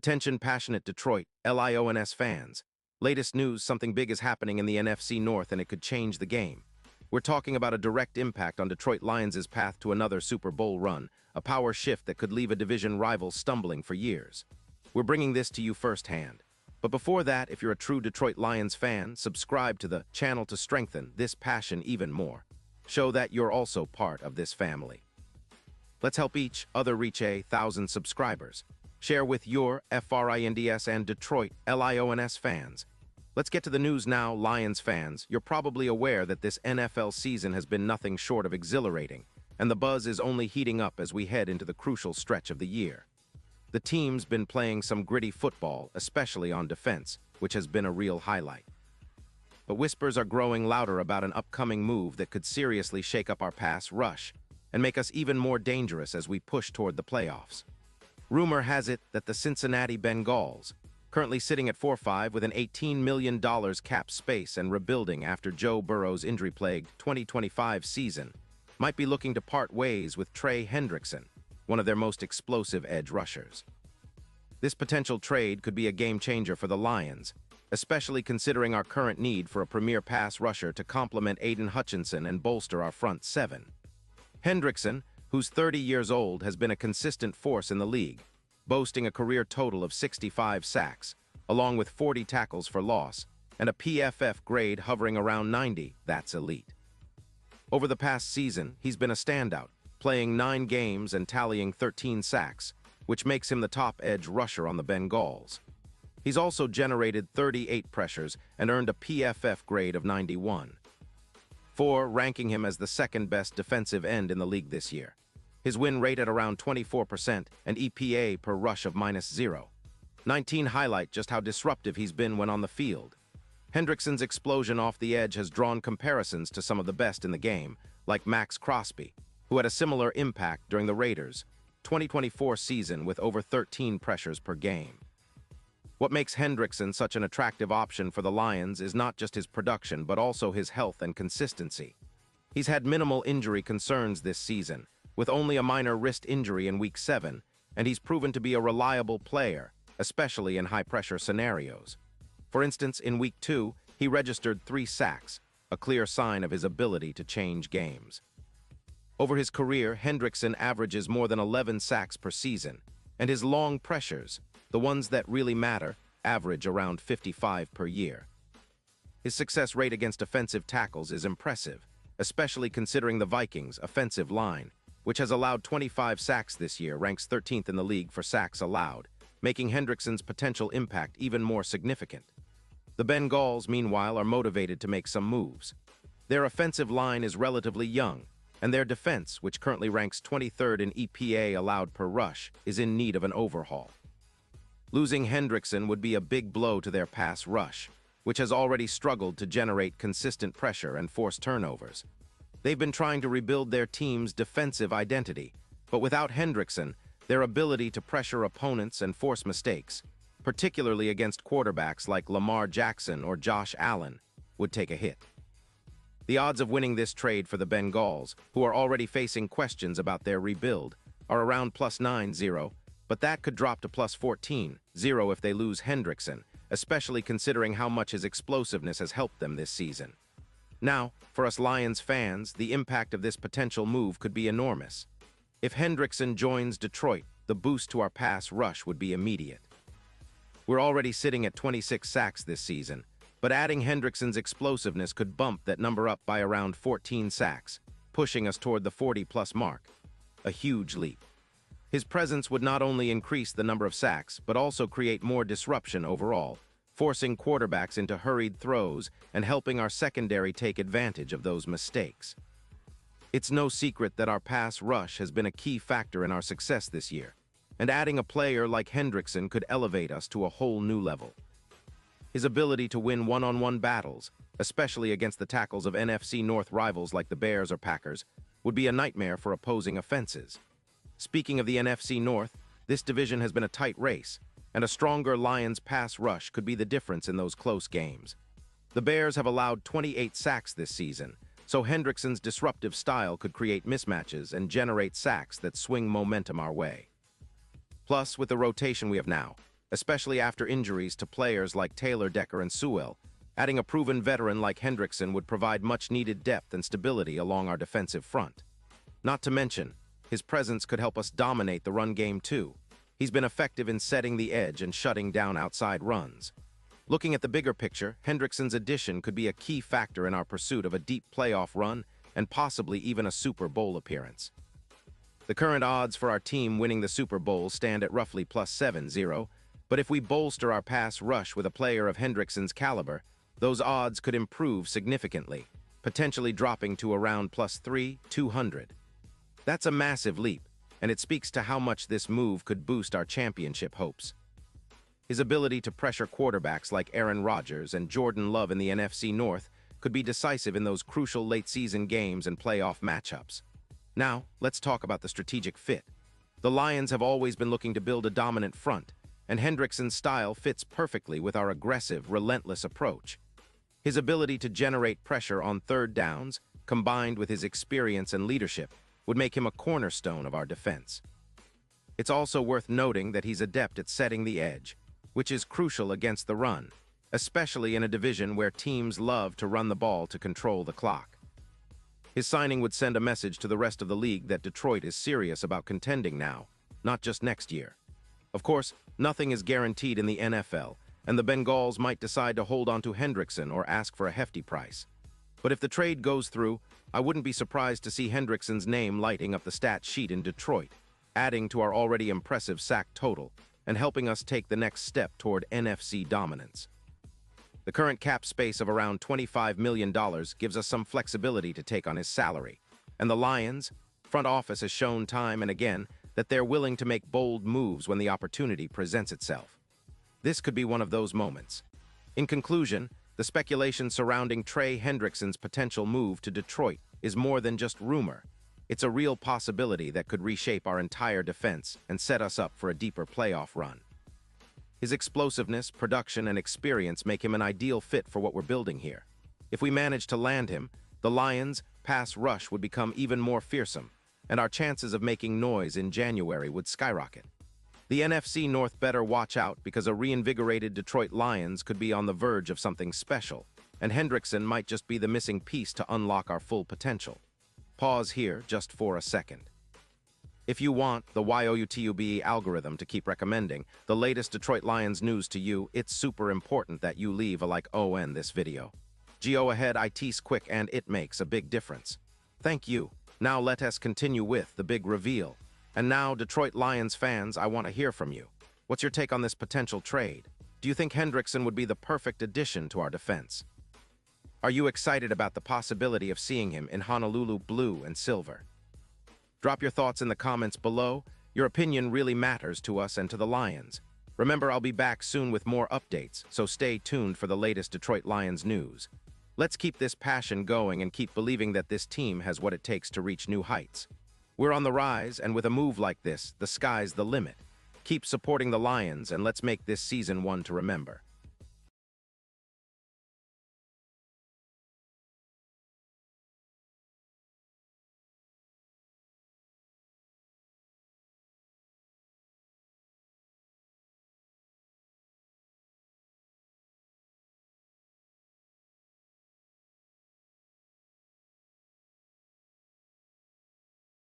Attention passionate Detroit, Lions fans. Latest news, something big is happening in the NFC North and it could change the game. We're talking about a direct impact on Detroit Lions' path to another Super Bowl run, a power shift that could leave a division rival stumbling for years. We're bringing this to you firsthand. But before that, if you're a true Detroit Lions fan, subscribe to the channel to strengthen this passion even more. Show that you're also part of this family. Let's help each other reach 1,000 subscribers. Share with your FRINDS and Detroit LIONS fans. Let's get to the news now, Lions fans. You're probably aware that this NFL season has been nothing short of exhilarating, and the buzz is only heating up as we head into the crucial stretch of the year. The team's been playing some gritty football, especially on defense, which has been a real highlight. But whispers are growing louder about an upcoming move that could seriously shake up our pass rush and make us even more dangerous as we push toward the playoffs. Rumor has it that the Cincinnati Bengals, currently sitting at 4-5 with an $18 million cap space and rebuilding after Joe Burrow's injury-plagued 2025 season, might be looking to part ways with Trey Hendrickson, one of their most explosive edge rushers. This potential trade could be a game-changer for the Lions, especially considering our current need for a premier pass rusher to complement Aiden Hutchinson and bolster our front seven. Hendrickson, who's 30 years old, has been a consistent force in the league, boasting a career total of 65 sacks, along with 40 tackles for loss, and a PFF grade hovering around 90. That's elite. Over the past season, he's been a standout, playing 9 games and tallying 13 sacks, which makes him the top edge rusher on the Bengals. He's also generated 38 pressures and earned a PFF grade of 91. 4, ranking him as the second-best defensive end in the league this year. His win rate at around 24% and EPA per rush of -0. 19 highlight just how disruptive he's been when on the field. Hendrickson's explosion off the edge has drawn comparisons to some of the best in the game, like Max Crosby, who had a similar impact during the Raiders' 2024 season with over 13 pressures per game. What makes Hendrickson such an attractive option for the Lions is not just his production, but also his health and consistency. He's had minimal injury concerns this season, with only a minor wrist injury in Week 7, and he's proven to be a reliable player, especially in high-pressure scenarios. For instance, in Week 2, he registered 3 sacks, a clear sign of his ability to change games. Over his career, Hendrickson averages more than 11 sacks per season, and his long pressures, the ones that really matter, average around 55 per year. His success rate against offensive tackles is impressive, especially considering the Vikings' offensive line, which has allowed 25 sacks this year, ranks 13th in the league for sacks allowed, making Hendrickson's potential impact even more significant. The Bengals, meanwhile, are motivated to make some moves. Their offensive line is relatively young, and their defense, which currently ranks 23rd in EPA allowed per rush, is in need of an overhaul. Losing Hendrickson would be a big blow to their pass rush, which has already struggled to generate consistent pressure and force turnovers. They've been trying to rebuild their team's defensive identity, but without Hendrickson, their ability to pressure opponents and force mistakes, particularly against quarterbacks like Lamar Jackson or Josh Allen, would take a hit. The odds of winning this trade for the Bengals, who are already facing questions about their rebuild, are around +9-0, but that could drop to +14-0 if they lose Hendrickson, especially considering how much his explosiveness has helped them this season. Now, for us Lions fans, the impact of this potential move could be enormous. If Hendrickson joins Detroit, the boost to our pass rush would be immediate. We're already sitting at 26 sacks this season, but adding Hendrickson's explosiveness could bump that number up by around 14 sacks, pushing us toward the 40-plus mark. A huge leap. His presence would not only increase the number of sacks, but also create more disruption overall, forcing quarterbacks into hurried throws and helping our secondary take advantage of those mistakes. It's no secret that our pass rush has been a key factor in our success this year, and adding a player like Hendrickson could elevate us to a whole new level. His ability to win one-on-one battles, especially against the tackles of NFC North rivals like the Bears or Packers, would be a nightmare for opposing offenses. Speaking of the NFC North, this division has been a tight race, and a stronger Lions pass rush could be the difference in those close games. The Bears have allowed 28 sacks this season, so Hendrickson's disruptive style could create mismatches and generate sacks that swing momentum our way. Plus, with the rotation we have now, especially after injuries to players like Taylor, Decker, and Sewell. Adding a proven veteran like Hendrickson would provide much-needed depth and stability along our defensive front. Not to mention, his presence could help us dominate the run game too. He's been effective in setting the edge and shutting down outside runs. Looking at the bigger picture, Hendrickson's addition could be a key factor in our pursuit of a deep playoff run and possibly even a Super Bowl appearance. The current odds for our team winning the Super Bowl stand at roughly +7-0, but if we bolster our pass rush with a player of Hendrickson's caliber, those odds could improve significantly, potentially dropping to around +3-200. That's a massive leap, and it speaks to how much this move could boost our championship hopes. His ability to pressure quarterbacks like Aaron Rodgers and Jordan Love in the NFC North could be decisive in those crucial late-season games and playoff matchups. Now, let's talk about the strategic fit. The Lions have always been looking to build a dominant front, and Hendrickson's style fits perfectly with our aggressive, relentless approach. His ability to generate pressure on third downs, combined with his experience and leadership, would make him a cornerstone of our defense. It's also worth noting that he's adept at setting the edge, which is crucial against the run, especially in a division where teams love to run the ball to control the clock. His signing would send a message to the rest of the league that Detroit is serious about contending now, not just next year. Of course, nothing is guaranteed in the NFL, and the Bengals might decide to hold on to Hendrickson or ask for a hefty price. But if the trade goes through, I wouldn't be surprised to see Hendrickson's name lighting up the stat sheet in Detroit, adding to our already impressive sack total and helping us take the next step toward NFC dominance. The current cap space of around $25 million gives us some flexibility to take on his salary, and the Lions' front office has shown time and again that they're willing to make bold moves when the opportunity presents itself. This could be one of those moments. In conclusion, the speculation surrounding Trey Hendrickson's potential move to Detroit is more than just rumor. It's a real possibility that could reshape our entire defense and set us up for a deeper playoff run. His explosiveness, production, and experience make him an ideal fit for what we're building here. If we manage to land him, the Lions' pass rush would become even more fearsome, and our chances of making noise in January would skyrocket. The NFC North better watch out because a reinvigorated Detroit Lions could be on the verge of something special, and Hendrickson might just be the missing piece to unlock our full potential. Pause here just for a second. If you want the YOUTUBE algorithm to keep recommending the latest Detroit Lions news to you, it's super important that you leave a like on this video. Go ahead, it's quick and it makes a big difference. Thank you. Now let us continue with the big reveal. And now, Detroit Lions fans, I want to hear from you. What's your take on this potential trade? Do you think Hendrickson would be the perfect addition to our defense? Are you excited about the possibility of seeing him in Honolulu blue and silver? Drop your thoughts in the comments below. Your opinion really matters to us and to the Lions. Remember, I'll be back soon with more updates, so stay tuned for the latest Detroit Lions news. Let's keep this passion going and keep believing that this team has what it takes to reach new heights. We're on the rise, and with a move like this, the sky's the limit. Keep supporting the Lions, and let's make this season one to remember.